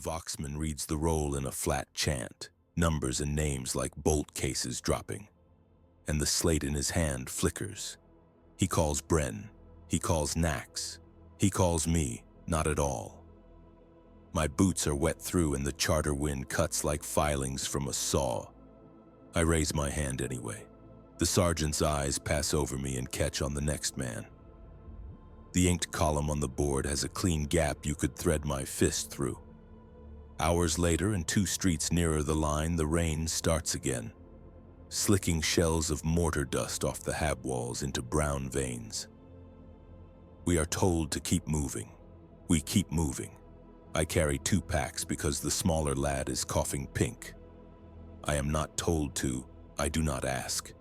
Voxman reads the roll in a flat chant, numbers and names like bolt cases dropping, and the slate in his hand flickers. He calls Bren. He calls Nax. He calls me, not at all. My boots are wet through and the charter wind cuts like filings from a saw. I raise my hand anyway. The sergeant's eyes pass over me and catch on the next man. The inked column on the board has a clean gap you could thread my fist through. Hours later, and 2 streets nearer the line, the rain starts again, slicking shells of mortar dust off the hab walls into brown veins. We are told to keep moving. We keep moving. I carry 2 packs because the smaller lad is coughing pink. I am not told to. I do not ask.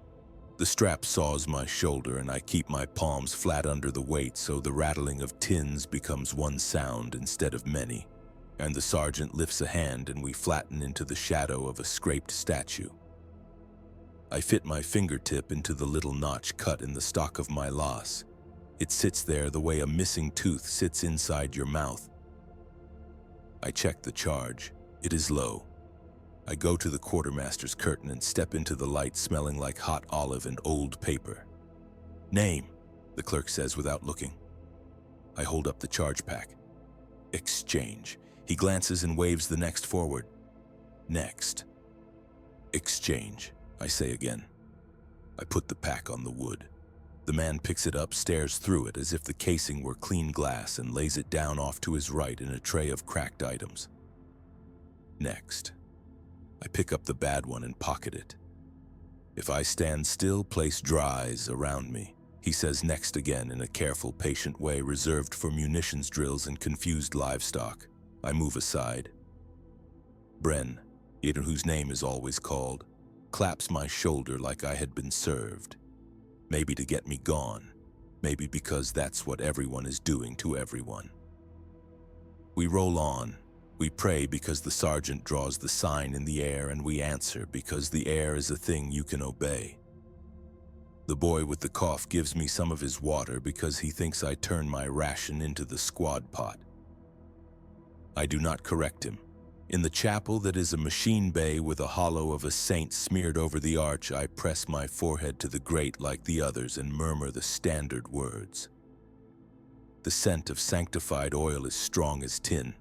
The strap saws my shoulder and I keep my palms flat under the weight so the rattling of tins becomes one sound instead of many, and the sergeant lifts a hand and we flatten into the shadow of a scraped statue. I fit my fingertip into the little notch cut in the stock of my loss. It sits there the way a missing tooth sits inside your mouth. I check the charge. It is low. I go to the quartermaster's curtain and step into the light smelling like hot olive and old paper. "Name," the clerk says without looking. I hold up the charge pack. "Exchange." He glances and waves the next forward. "Next." "Exchange," I say again. I put the pack on the wood. The man picks it up, stares through it as if the casing were clean glass, and lays it down off to his right in a tray of cracked items. "Next." I pick up the bad one and pocket it. "If I stand still, place dries around me." He says next again in a careful, patient way reserved for munitions drills and confused livestock. I move aside. Bren, whose name is always called, claps my shoulder like I had been served. Maybe to get me gone, maybe because that's what everyone is doing to everyone. We roll on. We pray because the sergeant draws the sign in the air, and we answer because the air is a thing you can obey. The boy with the cough gives me some of his water because he thinks I turn my ration into the squad pot. I do not correct him. In the chapel that is a machine bay with a hollow of a saint smeared over the arch, I press my forehead to the grate like the others and murmur the standard words. The scent of sanctified oil is strong as tin.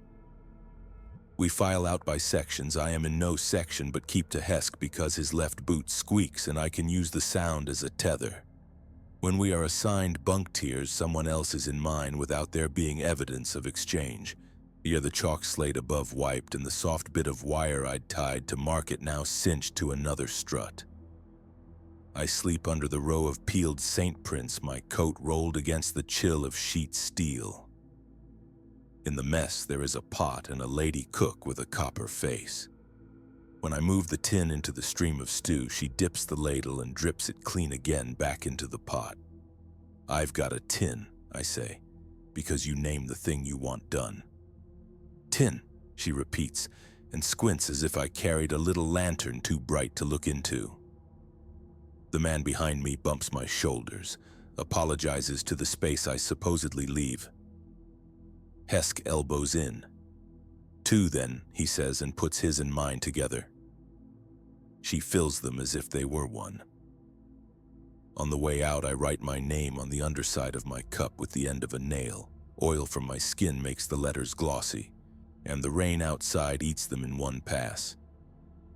We file out by sections. I am in no section but keep to Hesk because his left boot squeaks and I can use the sound as a tether. When we are assigned bunk tiers, someone else is in mine without there being evidence of exchange. Here the chalk slate above wiped and the soft bit of wire I'd tied to mark it now cinched to another strut. I sleep under the row of peeled saint prints, my coat rolled against the chill of sheet steel. In the mess there is a pot and a lady cook with a copper face. When I move the tin into the stream of stew, she dips the ladle and drips it clean again back into the pot. "I've got a tin," I say, "because you name the thing you want done." "Tin," she repeats, and squints as if I carried a little lantern too bright to look into. The man behind me bumps my shoulders, apologizes to the space I supposedly leave. Hesk elbows in. "Two, then," he says, and puts his and mine together. She fills them as if they were one. On the way out, I write my name on the underside of my cup with the end of a nail. Oil from my skin makes the letters glossy, and the rain outside eats them in one pass.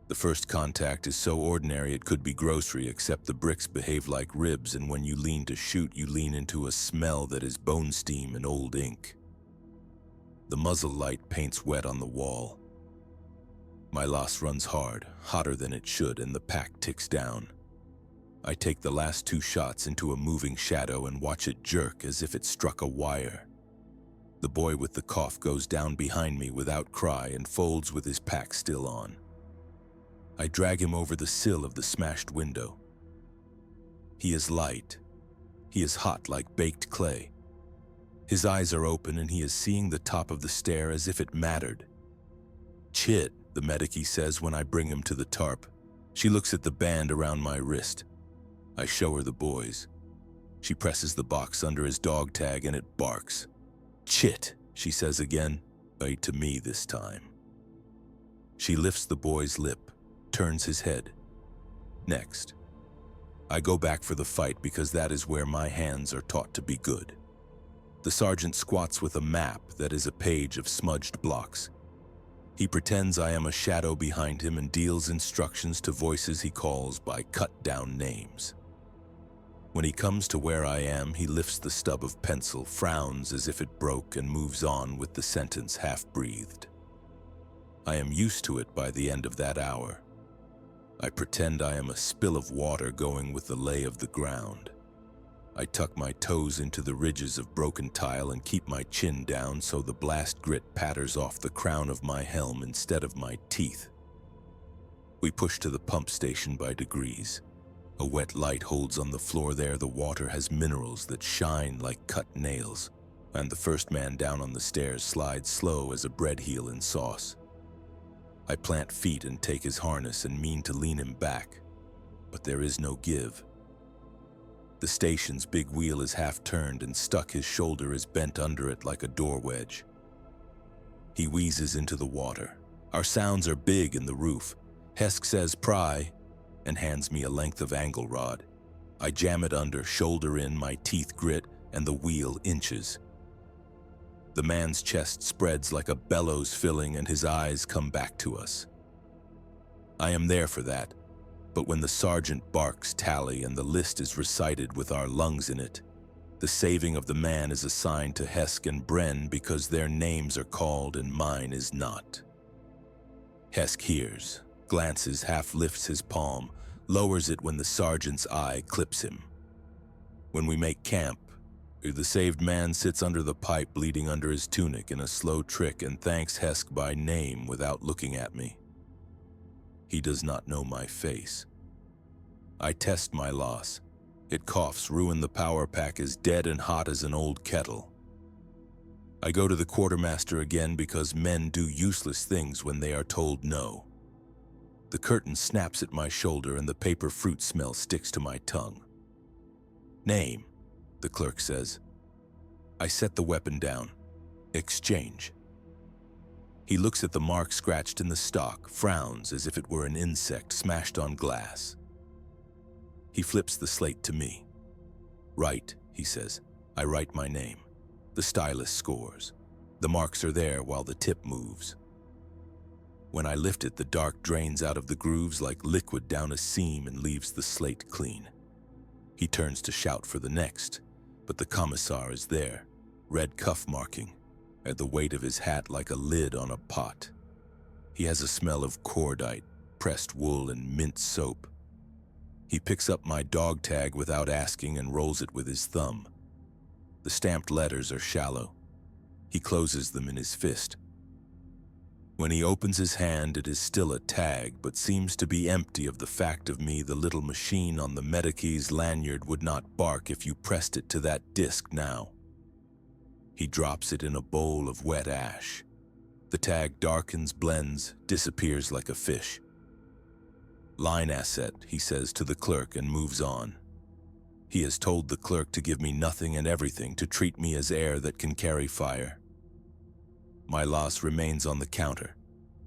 The first contact is so ordinary it could be grocery, except the bricks behave like ribs, and when you lean to shoot, you lean into a smell that is bone steam and old ink. The muzzle light paints wet on the wall. My loss runs hard, hotter than it should, and the pack ticks down. I take the last 2 shots into a moving shadow and watch it jerk as if it struck a wire. The boy with the cough goes down behind me without cry and folds with his pack still on. I drag him over the sill of the smashed window. He is light. He is hot like baked clay. His eyes are open and he is seeing the top of the stair as if it mattered. "Chit," the medic says when I bring him to the tarp. She looks at the band around my wrist. I show her the boys. She presses the box under his dog tag and it barks. "Chit," she says again, to me this time. She lifts the boy's lip, turns his head. Next. I go back for the fight because that is where my hands are taught to be good. The sergeant squats with a map that is a page of smudged blocks. He pretends I am a shadow behind him and deals instructions to voices he calls by cut-down names. When he comes to where I am, he lifts the stub of pencil, frowns as if it broke, and moves on with the sentence half-breathed. I am used to it by the end of that hour. I pretend I am a spill of water going with the lay of the ground. I tuck my toes into the ridges of broken tile and keep my chin down so the blast grit patters off the crown of my helm instead of my teeth. We push to the pump station by degrees. A wet light holds on the floor there. The water has minerals that shine like cut nails, and the first man down on the stairs slides slow as a bread heel in sauce. I plant feet and take his harness and mean to lean him back, but there is no give. The station's big wheel is half-turned and stuck. His shoulder is bent under it like a door wedge. He wheezes into the water. Our sounds are big in the roof. Hesk says, "Pry," and hands me a length of angle rod. I jam it under, shoulder in, my teeth grit, and the wheel inches. The man's chest spreads like a bellows filling, and his eyes come back to us. I am there for that, but when the sergeant barks tally and the list is recited with our lungs in it, the saving of the man is assigned to Hesk and Bren because their names are called and mine is not. Hesk hears, glances, half lifts his palm, lowers it when the sergeant's eye clips him. When we make camp, the saved man sits under the pipe bleeding under his tunic in a slow trick and thanks Hesk by name without looking at me. He does not know my face. I test my loss. It coughs, ruin the power pack is dead and hot as an old kettle. I go to the quartermaster again because men do useless things when they are told no. The curtain snaps at my shoulder and the paper fruit smell sticks to my tongue. "Name," the clerk says. I set the weapon down. "Exchange." He looks at the mark scratched in the stock, frowns as if it were an insect smashed on glass. He flips the slate to me. "Write," he says. I write my name. The stylus scores. The marks are there while the tip moves. When I lift it, the dark drains out of the grooves like liquid down a seam and leaves the slate clean. He turns to shout for the next, but the commissar is there, red cuff marking, at the weight of his hat like a lid on a pot. He has a smell of cordite, pressed wool, and mint soap. He picks up my dog tag without asking and rolls it with his thumb. The stamped letters are shallow. He closes them in his fist. When he opens his hand, it is still a tag, but seems to be empty of the fact of me. The little machine on the Medic's lanyard would not bark if you pressed it to that disc now. He drops it in a bowl of wet ash. The tag darkens, blends, disappears like a fish. "Line asset," he says to the clerk and moves on. He has told the clerk to give me nothing and everything, to treat me as air that can carry fire. My loss remains on the counter.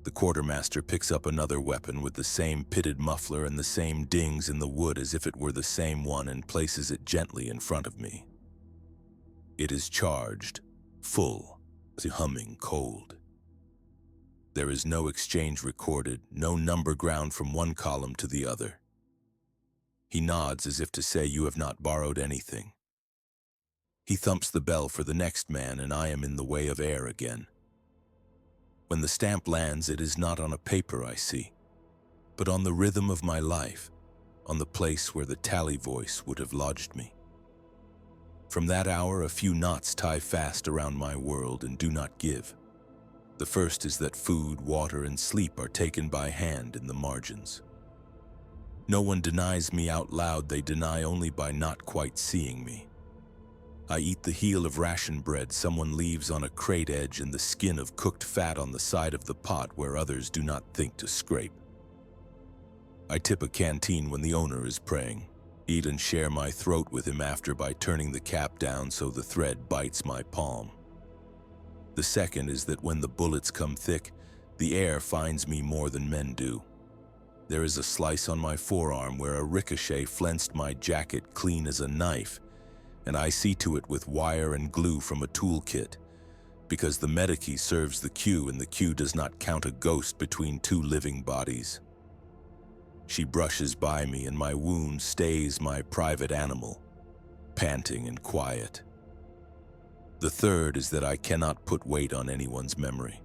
The quartermaster picks up another weapon with the same pitted muffler and the same dings in the wood as if it were the same one and places it gently in front of me. It is charged, full, humming cold. There is no exchange recorded, no number ground from one column to the other. He nods as if to say, "You have not borrowed anything." He thumps the bell for the next man, and I am in the way of air again. When the stamp lands, it is not on a paper I see, but on the rhythm of my life, on the place where the tally voice would have lodged me. From that hour, a few knots tie fast around my world and do not give. The first is that food, water, and sleep are taken by hand in the margins. No one denies me out loud, they deny only by not quite seeing me. I eat the heel of ration bread someone leaves on a crate edge and the skin of cooked fat on the side of the pot where others do not think to scrape. I tip a canteen when the owner is praying, eat and share my throat with him after by turning the cap down so the thread bites my palm. The second is that when the bullets come thick, The air finds me more than men do. There is a slice on my forearm where a ricochet flensed my jacket clean as a knife, and I see to it with wire and glue from a toolkit, because the medikey serves the queue and the queue does not count a ghost between two living bodies. She brushes by me and my wound stays my private animal, panting and quiet. The third is that I cannot put weight on anyone's memory.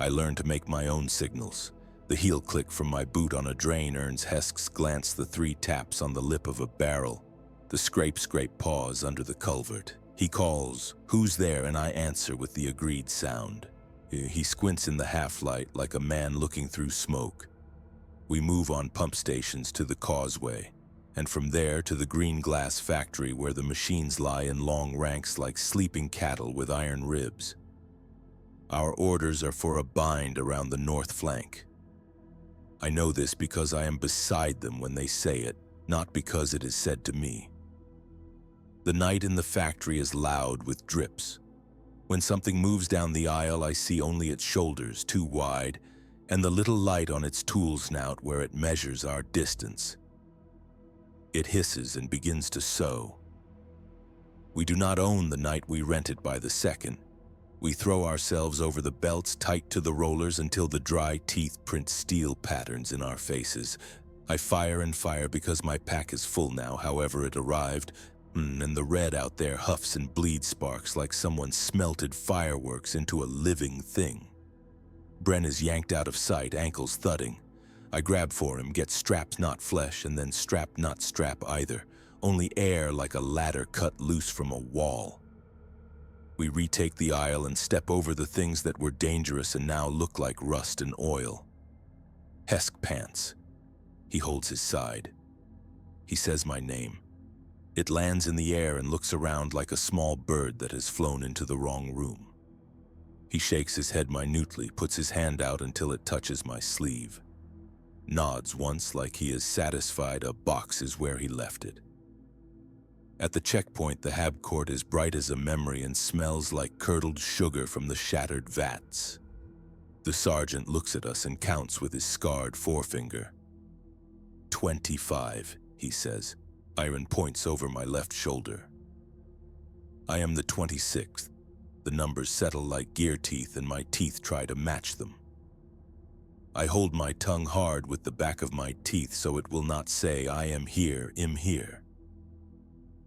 I learn to make my own signals. The heel click from my boot on a drain earns Hesk's glance, the 3 taps on the lip of a barrel, the scrape pause under the culvert. He calls, "Who's there?" and I answer with the agreed sound. He squints in the half-light like a man looking through smoke. We move on pump stations to the causeway, and from there to the green glass factory where the machines lie in long ranks like sleeping cattle with iron ribs. Our orders are for a bind around the north flank. I know this because I am beside them when they say it, not because it is said to me. The night in the factory is loud with drips. When something moves down the aisle, I see only its shoulders, too wide, and the little light on its tool snout where it measures our distance. It hisses and begins to sew. We do not own the night, we rent it by the second. We throw ourselves over the belts tight to the rollers until the dry teeth print steel patterns in our faces. I fire and fire because my pack is full now, however it arrived, and the red out there huffs and bleeds sparks like someone smelted fireworks into a living thing. Bren is yanked out of sight, ankles thudding. I grab for him, get strapped not flesh, and then strap not strap either, only air like a ladder cut loose from a wall. We retake the aisle and step over the things that were dangerous and now look like rust and oil. Hesk pants. He holds his side. He says my name. It lands in the air and looks around like a small bird that has flown into the wrong room. He shakes his head minutely, puts his hand out until it touches my sleeve. Nods once like he is satisfied a box is where he left it. At the checkpoint, the hab court is bright as a memory and smells like curdled sugar from the shattered vats. The sergeant looks at us and counts with his scarred forefinger. 25, he says. Iron points over my left shoulder. I am the 26th. The numbers settle like gear teeth and my teeth try to match them. I hold my tongue hard with the back of my teeth so it will not say I am here, im here.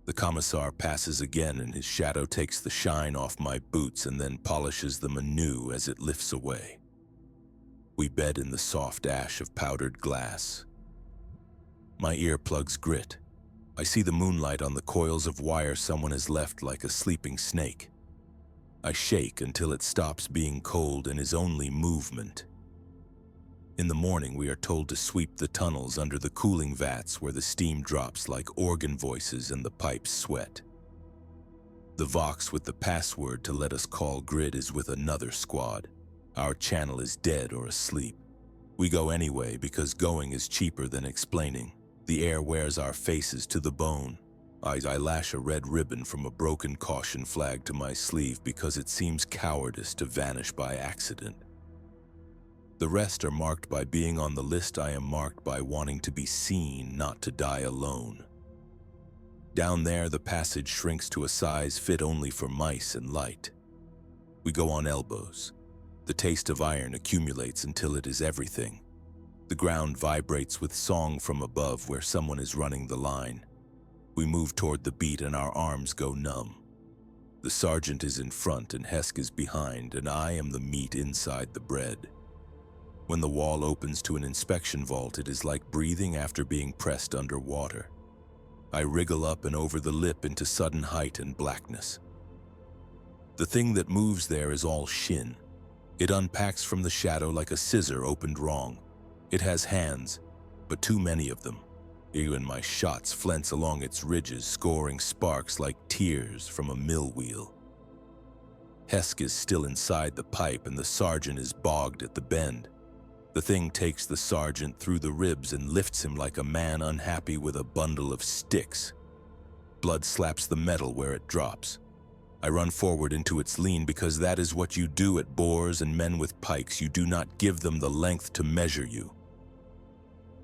The commissar passes again and his shadow takes the shine off my boots and then polishes them anew as it lifts away. We bed in the soft ash of powdered glass. My earplugs grit. I see the moonlight on the coils of wire someone has left like a sleeping snake. I shake until it stops being cold and is only movement. In the morning, we are told to sweep the tunnels under the cooling vats where the steam drops like organ voices and the pipes sweat. The Vox with the password to let us call grid is with another squad. Our channel is dead or asleep. We go anyway because going is cheaper than explaining. The air wears our faces to the bone. I lash a red ribbon from a broken caution flag to my sleeve because it seems cowardice to vanish by accident. The rest are marked by being on the list. I am marked by wanting to be seen, not to die alone. Down there, the passage shrinks to a size fit only for mice and light. We go on elbows. The taste of iron accumulates until it is everything. The ground vibrates with song from above where someone is running the line. We move toward the beat and our arms go numb. The sergeant is in front and Hesk is behind, and I am the meat inside the bread. When the wall opens to an inspection vault, it is like breathing after being pressed underwater. I wriggle up and over the lip into sudden height and blackness. The thing that moves there is all shin. It unpacks from the shadow like a scissor opened wrong. It has hands, but too many of them. Even my shots flinch along its ridges, scoring sparks like tears from a mill wheel. Hesk is still inside the pipe and the sergeant is bogged at the bend. The thing takes the sergeant through the ribs and lifts him like a man unhappy with a bundle of sticks. Blood slaps the metal where it drops. I run forward into its lean because that is what you do at boars and men with pikes. You do not give them the length to measure you.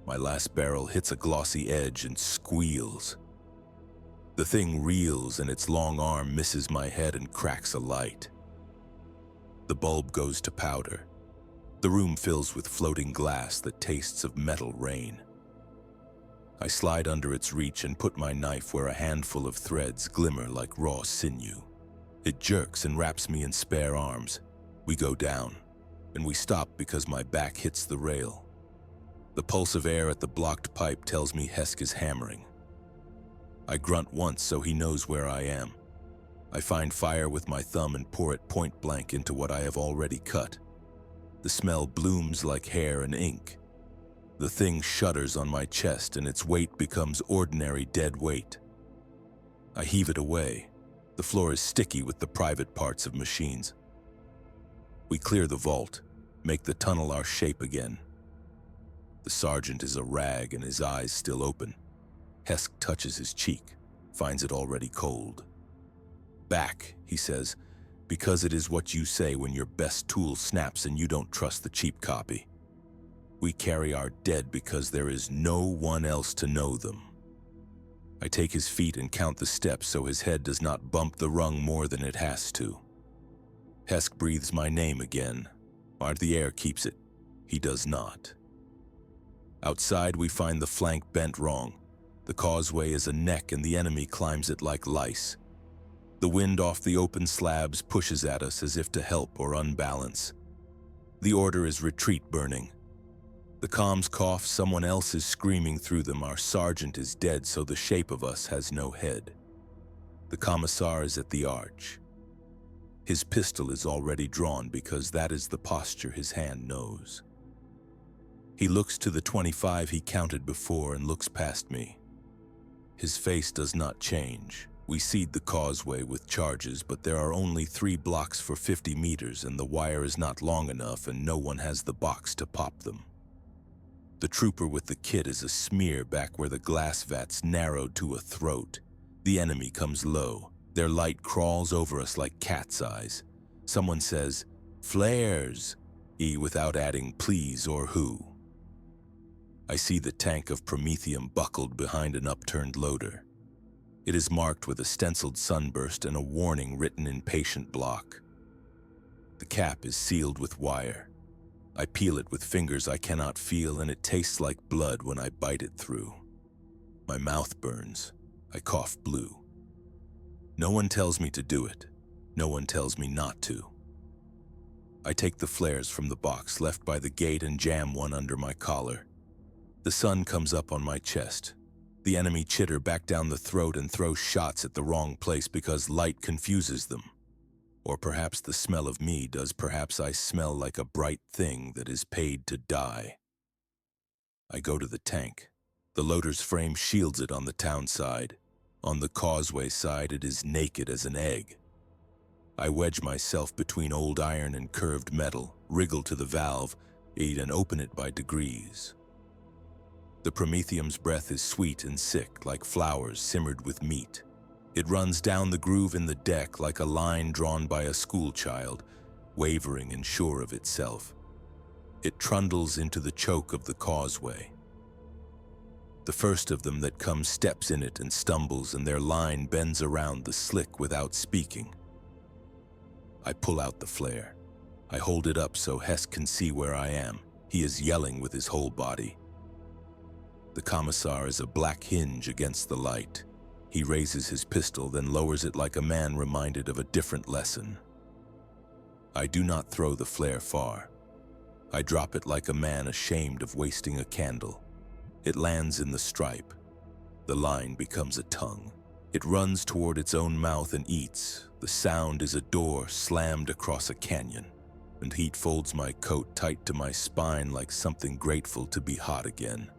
My last barrel hits a glossy edge and squeals. The thing reels and its long arm misses my head and cracks a light. The bulb goes to powder. The room fills with floating glass that tastes of metal rain. I slide under its reach and put my knife where a handful of threads glimmer like raw sinew. It jerks and wraps me in spare arms. We go down, and we stop because my back hits the rail. The pulse of air at the blocked pipe tells me Hesk is hammering. I grunt once so he knows where I am. I find fire with my thumb and pour it point blank into what I have already cut. The smell blooms like hair and ink. The thing shudders on my chest and its weight becomes ordinary dead weight. I heave it away. The floor is sticky with the private parts of machines. We clear the vault, make the tunnel our shape again. The sergeant is a rag and his eyes still open. Hesk touches his cheek, finds it already cold. "Back," he says, "because it is what you say when your best tool snaps and you don't trust the cheap copy. We carry our dead because there is no one else to know them." I take his feet and count the steps so his head does not bump the rung more than it has to. Hesk breathes my name again. The air keeps it. He does not. Outside, we find the flank bent wrong. The causeway is a neck and the enemy climbs it like lice. The wind off the open slabs pushes at us as if to help or unbalance. The order is retreat burning. The comms cough, someone else is screaming through them. Our sergeant is dead, so the shape of us has no head. The commissar is at the arch. His pistol is already drawn because that is the posture his hand knows. He looks to the 25 he counted before and looks past me. His face does not change. We seed the causeway with charges, but there are only 3 blocks for 50 meters and the wire is not long enough and no one has the box to pop them. The trooper with the kit is a smear back where the glass vat's narrowed to a throat. The enemy comes low. Their light crawls over us like cat's eyes. Someone says, "Flares," without adding please or who. I see the tank of Promethium buckled behind an upturned loader. It is marked with a stenciled sunburst and a warning written in patient block. The cap is sealed with wire. I peel it with fingers I cannot feel, and it tastes like blood when I bite it through. My mouth burns. I cough blue. No one tells me to do it. No one tells me not to. I take the flares from the box left by the gate and jam one under my collar. The sun comes up on my chest. The enemy chitter back down the throat and throw shots at the wrong place because light confuses them. Or perhaps the smell of me does. Perhaps I smell like a bright thing that is paid to die. I go to the tank. The loader's frame shields it on the town side. On the causeway side, it is naked as an egg. I wedge myself between old iron and curved metal, wriggle to the valve, and open it by degrees. The Promethium's breath is sweet and sick, like flowers simmered with meat. It runs down the groove in the deck like a line drawn by a schoolchild, wavering and sure of itself. It trundles into the choke of the causeway. The first of them that comes steps in it and stumbles, and their line bends around the slick without speaking. I pull out the flare. I hold it up so Hesk can see where I am. He is yelling with his whole body. The commissar is a black hinge against the light. He raises his pistol, then lowers it like a man reminded of a different lesson. I do not throw the flare far. I drop it like a man ashamed of wasting a candle. It lands in the stripe. The line becomes a tongue. It runs toward its own mouth and eats. The sound is a door slammed across a canyon, and heat folds my coat tight to my spine like something grateful to be hot again.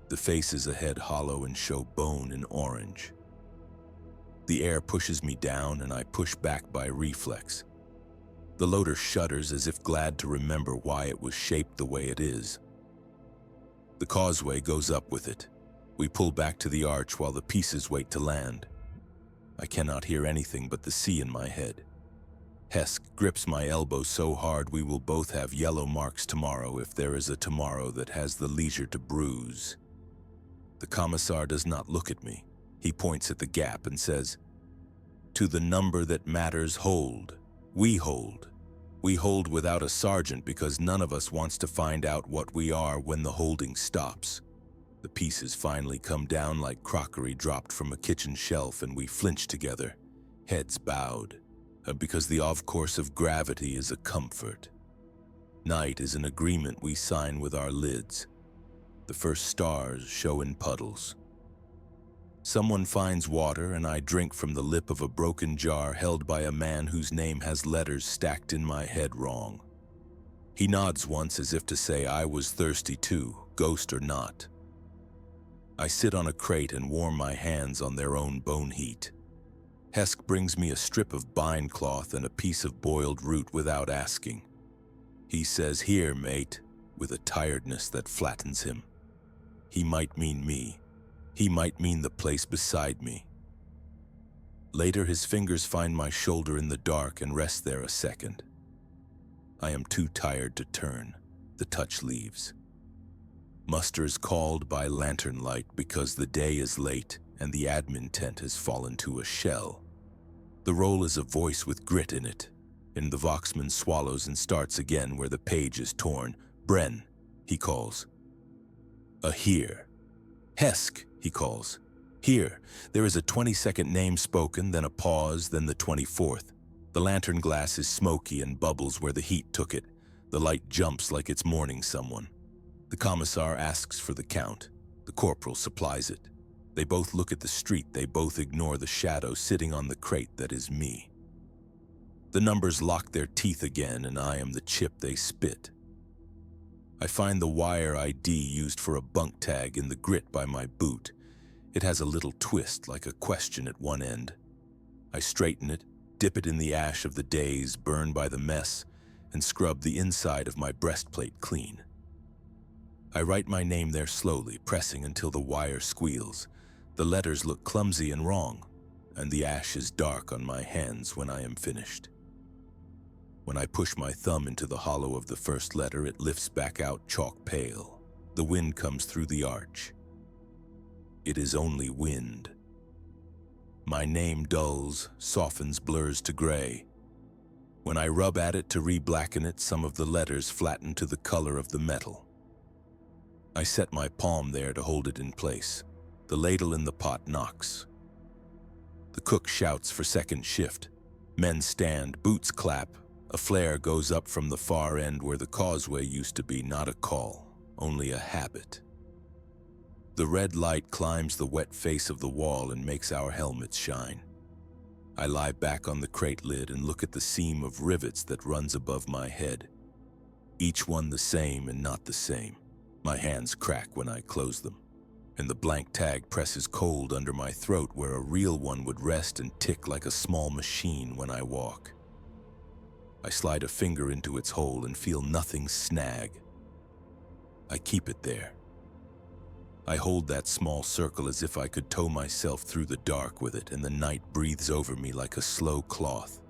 The faces ahead hollow and show bone and orange. The air pushes me down and I push back by reflex. The loader shudders as if glad to remember why it was shaped the way it is. The causeway goes up with it. We pull back to the arch while the pieces wait to land. I cannot hear anything but the sea in my head. Hesk grips my elbow so hard we will both have yellow marks tomorrow if there is a tomorrow that has the leisure to bruise. The commissar does not look at me. He points at the gap and says, "To the number that matters hold. We hold. We hold without a sergeant because none of us wants to find out what we are when the holding stops." The pieces finally come down like crockery dropped from a kitchen shelf and we flinch together, heads bowed, because the off-course of gravity is a comfort. Night is an agreement we sign with our lids. The first stars show in puddles. Someone finds water and I drink from the lip of a broken jar held by a man whose name has letters stacked in my head wrong. He nods once as if to say I was thirsty too, ghost or not. I sit on a crate and warm my hands on their own bone heat. Hesk brings me a strip of bine cloth and a piece of boiled root without asking. He says, "Here, mate," with a tiredness that flattens him. He might mean me. He might mean the place beside me. Later, his fingers find my shoulder in the dark and rest there a second. I am too tired to turn. The touch leaves. Muster is called by lantern light because the day is late and the admin tent has fallen to a shell. The roll is a voice with grit in it, and the Voxman swallows and starts again where the page is torn. "Bren," he calls. "A here." "Hesk," he calls. "Here." There is a 20-second name spoken, then a pause, then the 24th. The lantern glass is smoky and bubbles where the heat took it. The light jumps like it's mourning someone. The commissar asks for the count. The corporal supplies it. They both look at the street. They both ignore the shadow sitting on the crate that is me. The numbers lock their teeth again, and I am the chip they spit. I find the wire ID used for a bunk tag in the grit by my boot. It has a little twist like a question at one end. I straighten it, dip it in the ash of the days burned by the mess, and scrub the inside of my breastplate clean. I write my name there slowly, pressing until the wire squeals. The letters look clumsy and wrong, and the ash is dark on my hands when I am finished. When I push my thumb into the hollow of the first letter, it lifts back out chalk pale. The wind comes through the arch. It is only wind. My name dulls, softens, blurs to gray. When I rub at it to re-blacken it, some of the letters flatten to the color of the metal. I set my palm there to hold it in place. The ladle in the pot knocks. The cook shouts for second shift. Men stand, boots clap. A flare goes up from the far end where the causeway used to be, not a call, only a habit. The red light climbs the wet face of the wall and makes our helmets shine. I lie back on the crate lid and look at the seam of rivets that runs above my head. Each one the same and not the same. My hands crack when I close them, and the blank tag presses cold under my throat where a real one would rest and tick like a small machine when I walk. I slide a finger into its hole and feel nothing snag. I keep it there. I hold that small circle as if I could tow myself through the dark with it, and the night breathes over me like a slow cloth.